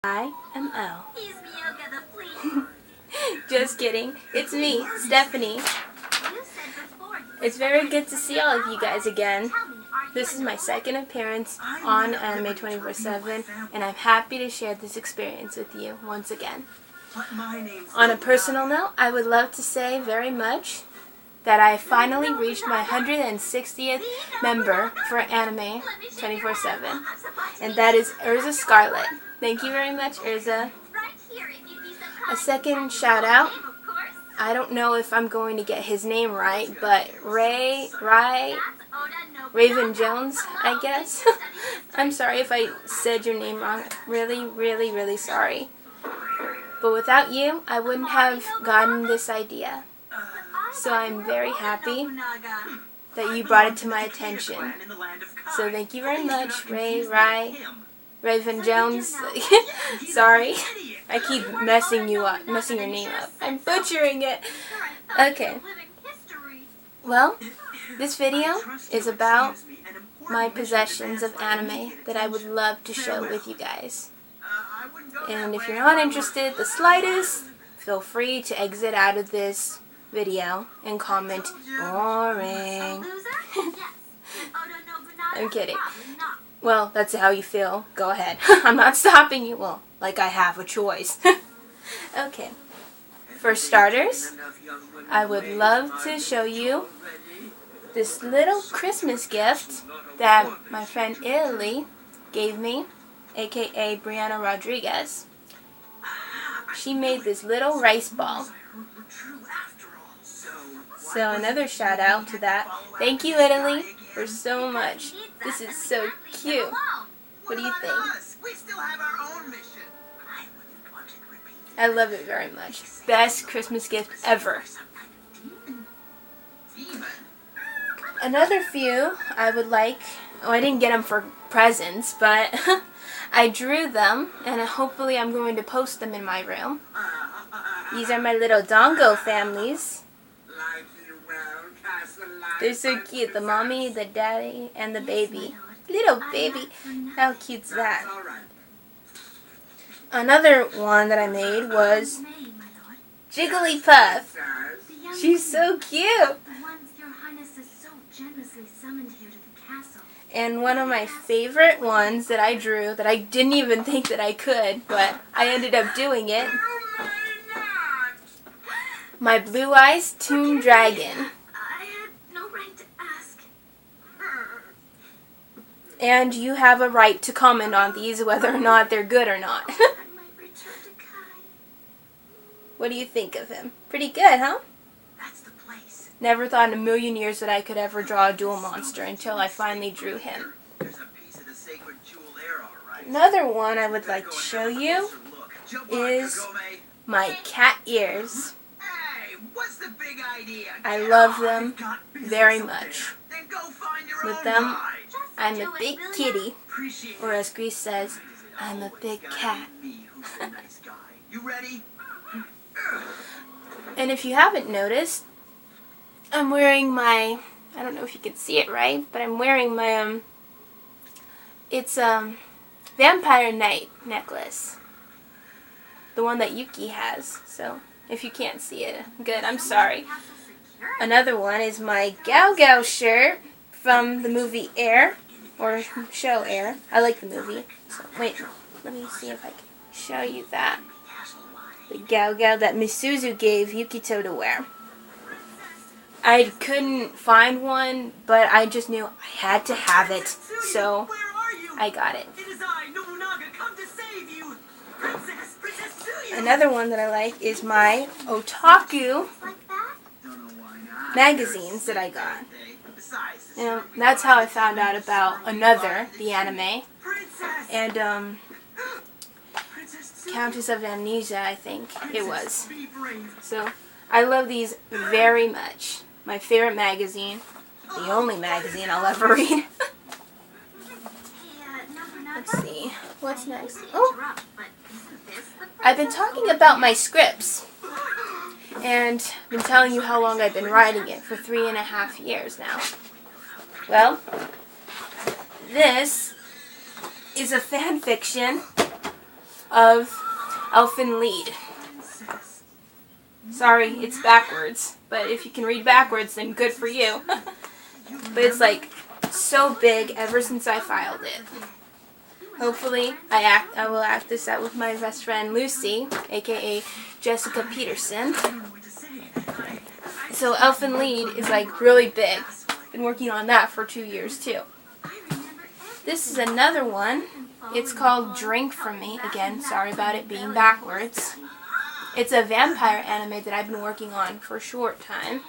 I am Elle. Just kidding. It's me, Stephanie. It's very good to see all of you guys again. This is my second appearance on Anime 24/7, and I'm happy to share this experience with you once again. On a personal note, I would love to say very much that I finally reached my 160th member for Anime 24/7, and that is Urza Scarlet. Thank you very much, Urza. A second shout out. I don't know if I'm going to get his name right, but Raven Jones, I guess. I'm sorry if I said your name wrong. Really sorry. But without you, I wouldn't have gotten this idea. So I'm very happy that you brought it to my attention. So thank you very much, Raven Jones. Sorry, I keep messing your name up. I'm butchering it. Okay. Well, this video is about my possessions of anime that I would love to show with you guys. And if you're not interested the slightest, feel free to exit out of this video and comment boring. I'm kidding. Well, that's how you feel. Go ahead. I'm not stopping you. Well, like I have a choice. Okay. For starters, I would love to show you this little Christmas gift that my friend Italy gave me, aka Brianna Rodriguez. She made this little rice ball. So another shout out to that. Thank you, Italy, for so much. This is so cute. What do you think? I love it very much. Best Christmas gift ever. Another few I would like, I didn't get them for presents, but I drew them, and hopefully I'm going to post them in my room. These are my little Dongo families. They're so cute. The mommy, the daddy, and the baby. Little baby. How cute's that? Another one that I made was Jigglypuff. She's so cute. And one of my favorite ones that I drew, that I didn't even think that I could, but I ended up doing it. My Blue Eyes Toon Dragon. And you have a right to comment on these, whether or not they're good or not. What do you think of him? Pretty good, huh? Never thought in a million years that I could ever draw a dual monster until I finally drew him. Another one I would like to show you is my cat ears. I love them very much. With them, I'm a big kitty, or as Grease says, I'm a big cat. And if you haven't noticed, I'm wearing my, I don't know if you can see it right, but I'm wearing my, it's Vampire Knight necklace. The one that Yuki has, so if you can't see it, good, I'm sorry. Another one is my Gao Gao shirt from the movie Air, or show Air. I like the movie. So, wait, let me see if I can show you that. The Gao Gao that Misuzu gave Yukito to wear. I couldn't find one, but I just knew I had to have it, so I got it. Another one that I like is my Otaku magazines that I got. You know, that's how I found out about Another, the anime, and Countess of Amnesia, I think it was. So I love these very much. My favorite magazine, the only magazine I'll ever read. Let's see, what's next? Oh, I've been talking about my scripts, and I've been telling you how long I've been writing it, for 3.5 years now. Well, this is a fan fiction of Elfen Lied. Sorry, it's backwards, but if you can read backwards, then good for you. But it's like so big ever since I filed it. Hopefully, I will act this out with my best friend Lucy, aka Jessica Peterson. So Elfen Lied is like really big. Been working on that for 2 years too. This is another one. It's called Drink From Me. Again, sorry about it being backwards. It's a vampire anime that I've been working on for a short time.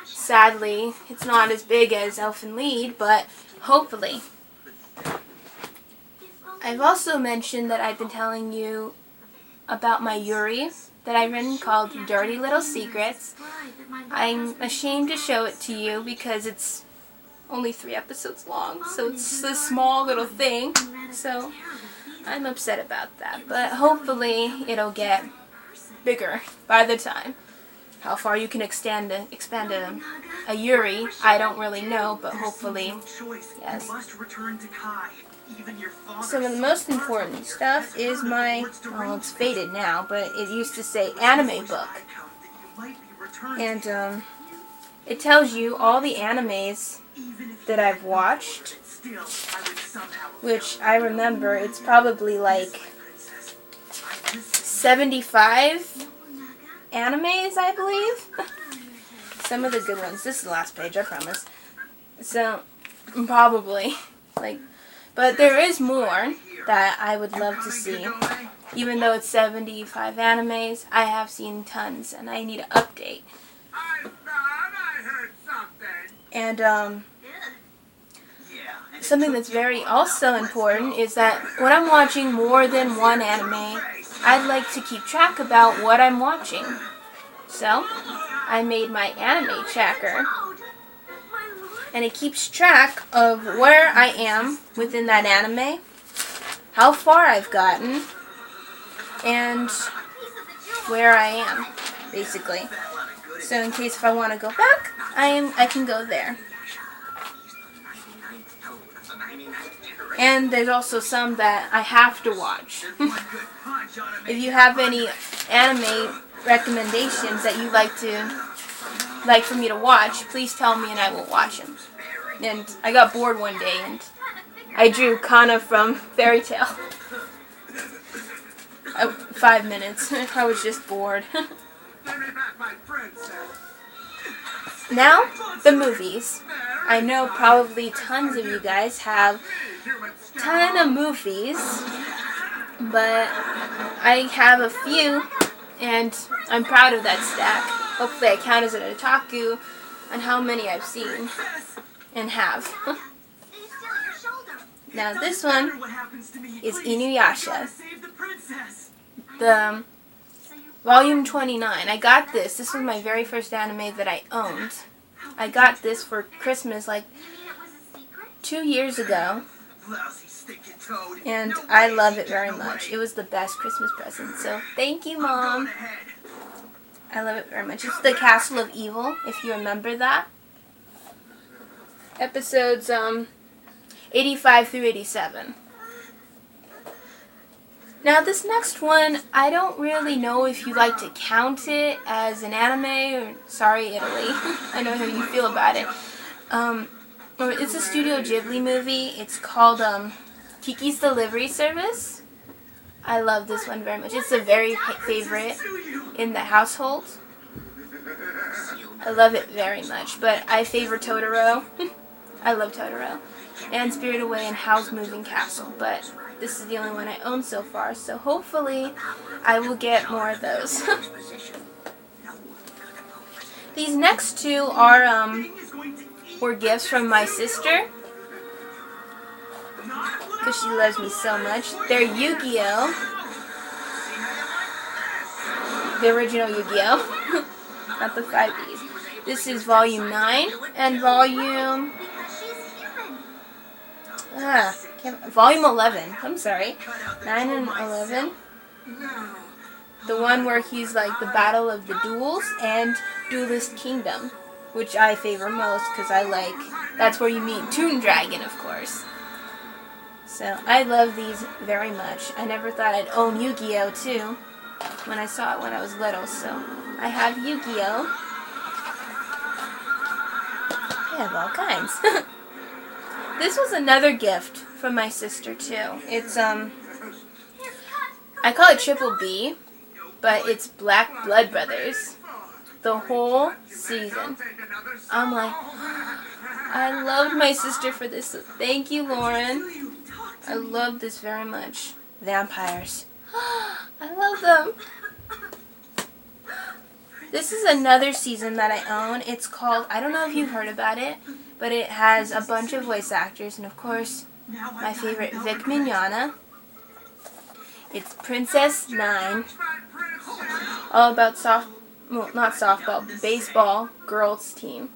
Sadly, it's not as big as Elfen Lied, but hopefully. I've also mentioned that I've been telling you about my Yuri that I've written called Dirty Little Secrets. I'm ashamed to show it to you because it's only 3 episodes long, so it's a small little thing, so I'm upset about that. But hopefully it'll get bigger by the time. How far you can expand a Yuri, I don't really know, but hopefully, yes. Some of the most important stuff is my, well, it's faded now, but it used to say anime book. And it tells you all the animes that I've watched, which I remember it's probably like 75 animes, I believe. Some of the good ones. This is the last page, I promise. So, probably, like, but there is more that I would love to see. Even though it's 75 animes, I have seen tons, and I need to update. And, something that's very also important is that when I'm watching more than one anime, I'd like to keep track about what I'm watching. So, I made my anime tracker, and it keeps track of where I am within that anime, how far I've gotten, and where I am, basically. So in case if I want to go back, I can go there. And there's also some that I have to watch. If you have any anime recommendations that you'd like for me to watch, please tell me and I will watch them. And I got bored one day and I drew Kana from Fairy Tail. 5 minutes. I was just bored. Now, the movies. I know probably tons of you guys have a ton of movies, but I have a few, and I'm proud of that stack. Hopefully I count as an otaku on how many I've seen and have. Now this one is Inuyasha. The Volume 29. I got this. This was my very first anime that I owned. I got this for Christmas like 2 years ago. And I love it very much. It was the best Christmas present. So thank you, Mom. I love it very much. It's the Castle of Evil, if you remember that. Episodes 85 through 87. Now this next one, I don't really know if you like to count it as an anime or sorry Italy. I know how you feel about it. It's a Studio Ghibli movie. It's called Kiki's Delivery Service. I love this one very much. It's a very favorite in the household. I love it very much, but I favor Totoro. I love Totoro. And Spirited Away and Howl's Moving Castle, but this is the only one I own so far, so hopefully I will get more of those. These next two are were gifts from my sister, because she loves me so much. They're Yu-Gi-Oh! The original Yu-Gi-Oh! Not the 5Es. This is Volume 9 and Volume... Volume 11. I'm sorry. 9 and 11. The one where he's like the Battle of the Duels and Duelist Kingdom, which I favor most because I like. That's where you meet Toon Dragon, of course. So I love these very much. I never thought I'd own Yu-Gi-Oh! Too when I saw it when I was little. So I have Yu-Gi-Oh! I have all kinds. This was another gift from my sister too. It's I call it Triple B, but it's Black Blood Brothers. The whole season. I'm like, I loved my sister for this. So thank you, Lauren. I love this very much. Vampires. I love them. This is another season that I own. It's called, I don't know if you've heard about it, but it has a bunch of voice actors, and of course, my favorite, Vic Mignogna. It's Princess Nine. All about not softball, baseball girls team.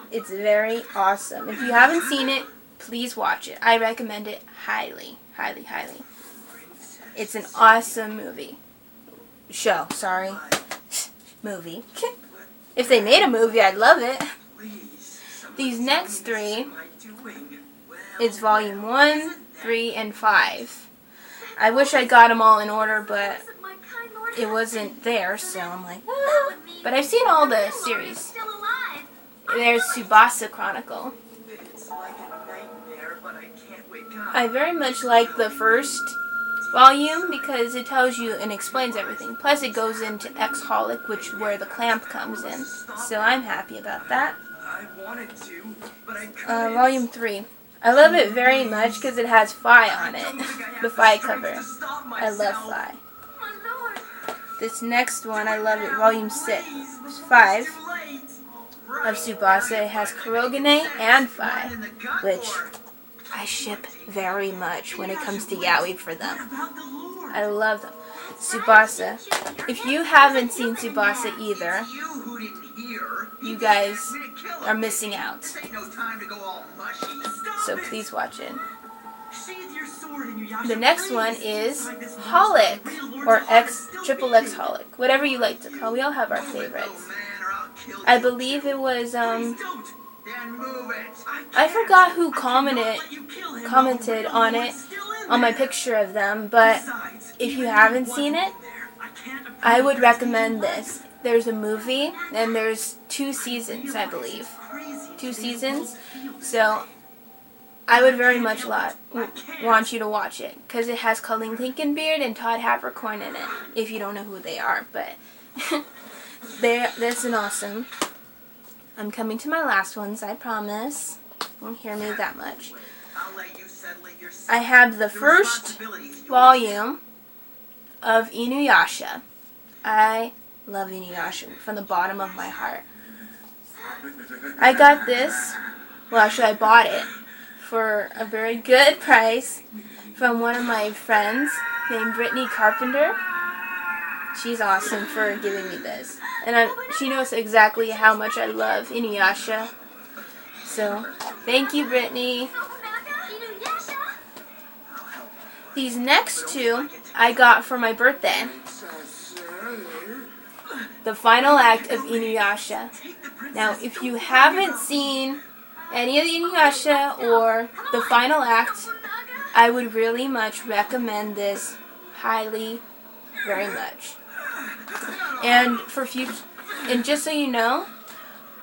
It's very awesome. If you haven't seen it, please watch it. I recommend it highly, highly, highly. It's an awesome movie. Show, sorry. Movie. If they made a movie, I'd love it. These next three, it's volume 1, 3, and 5. I wish I got them all in order, but it wasn't there, so I'm like, ah. But I've seen all the series. There's Tsubasa Chronicle. I very much like the first volume because it tells you and explains everything. Plus it goes into X-Holic, where the clamp comes in. So I'm happy about that. Volume 3. I love it very much because it has Fi on it. The Fi cover. I love Fi. This next one, I love it. Volume 5 of Tsubasa. It has Kurogane and Fi, which I ship very much when it comes to yaoi for them. I love them. Tsubasa. If you haven't seen Tsubasa either, you guys are missing out. So please watch it. The next one is Holic, or Triple X Holic, whatever you like to call. We all have our favorites. I believe it was I forgot who commented on it, on my picture of them, but if you haven't seen it, I would recommend this. There's a movie, and there's 2 seasons, I believe. 2 seasons, so I would very much want you to watch it, because it has Colleen Linkenbeard and Todd Havercorn in it, if you don't know who they are, but that's an awesome. I'm coming to my last ones, I promise. Won't hear me that much. I have the first volume of Inuyasha. I love Inuyasha from the bottom of my heart. I got this, well actually I bought it for a very good price from one of my friends named Brittany Carpenter. She's awesome for giving me this. And she knows exactly how much I love Inuyasha. So, thank you, Brittany. These next 2 I got for my birthday. The final act of Inuyasha. Now, if you haven't seen any of the Inuyasha or the final act, I would really much recommend this highly, very much. And and just so you know,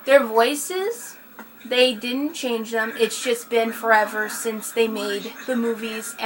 their voices, they didn't change them. It's just been forever since they made the movies.